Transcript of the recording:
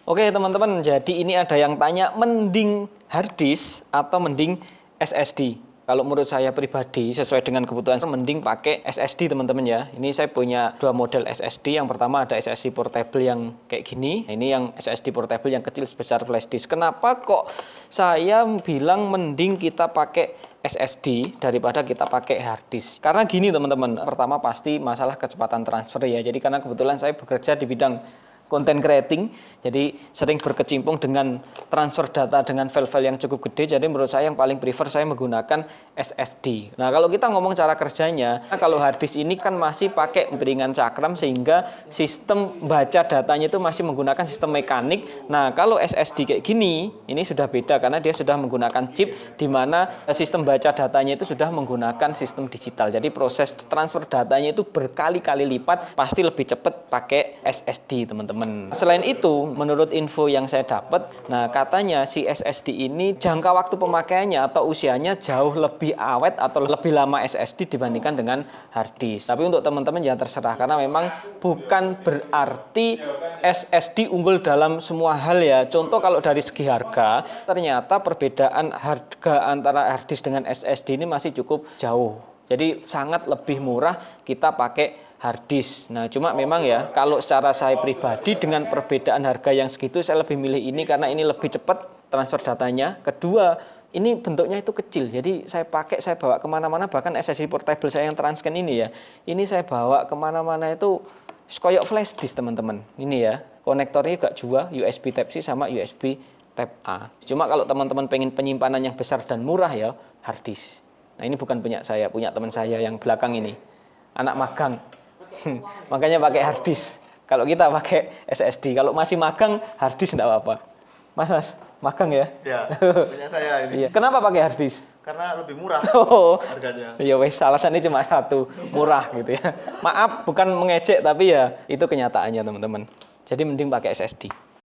Oke teman-teman, jadi ini ada yang tanya mending hard disk atau mending SSD. Kalau menurut saya pribadi sesuai dengan kebutuhan mending pakai SSD teman-teman ya. Ini saya punya dua model SSD. Yang pertama ada SSD portable yang kayak gini. Ini yang SSD portable yang kecil sebesar flash disk. Kenapa kok saya bilang mending kita pakai SSD daripada kita pakai hard disk? Karena gini teman-teman. Pertama pasti masalah kecepatan transfer ya. Jadi karena kebetulan saya bekerja di bidang content creating, jadi sering berkecimpung dengan transfer data dengan file-file yang cukup gede. Jadi menurut saya yang paling prefer saya menggunakan SSD. Nah kalau kita ngomong cara kerjanya, kalau hard disk ini kan masih pakai piringan cakram sehingga sistem baca datanya itu masih menggunakan sistem mekanik. Nah kalau SSD kayak gini, ini sudah beda karena dia sudah menggunakan chip di mana sistem baca datanya itu sudah menggunakan sistem digital. Jadi proses transfer datanya itu berkali-kali lipat pasti lebih cepat pakai SSD teman-teman. Selain itu, menurut info yang saya dapat, nah katanya si SSD ini jangka waktu pemakaiannya atau usianya jauh lebih awet atau lebih lama SSD dibandingkan dengan hard disk. Tapi untuk teman-teman ya terserah, karena memang bukan berarti SSD unggul dalam semua hal ya. Contoh kalau dari segi harga, ternyata perbedaan harga antara hard disk dengan SSD ini masih cukup jauh. Jadi sangat lebih murah kita pakai hard disk. Nah, cuma memang ya kalau secara saya pribadi dengan perbedaan harga yang segitu saya lebih milih ini karena ini lebih cepat transfer datanya. Kedua, ini bentuknya itu kecil. Jadi saya pakai, saya bawa kemana-mana, bahkan SSD portable saya yang Transcan ini ya. Ini saya bawa kemana-mana itu koyok flash disk teman-teman. Ini ya, konektornya gak dua, USB Type-C sama USB Type-A. Cuma kalau teman-teman pengen penyimpanan yang besar dan murah ya, hard disk. Nah ini bukan punya saya, punya teman saya yang belakang ini. Anak magang. Makanya pakai hard disk. Kalau kita pakai SSD, kalau masih magang hard disk enggak apa-apa. Mas, magang ya? Ya, punya saya ini. Iya. Kenapa pakai hard disk? Karena lebih murah harganya. Ya wes, alasannya cuma satu, murah gitu ya. Maaf, bukan mengejek tapi ya itu kenyataannya teman-teman. Jadi mending pakai SSD.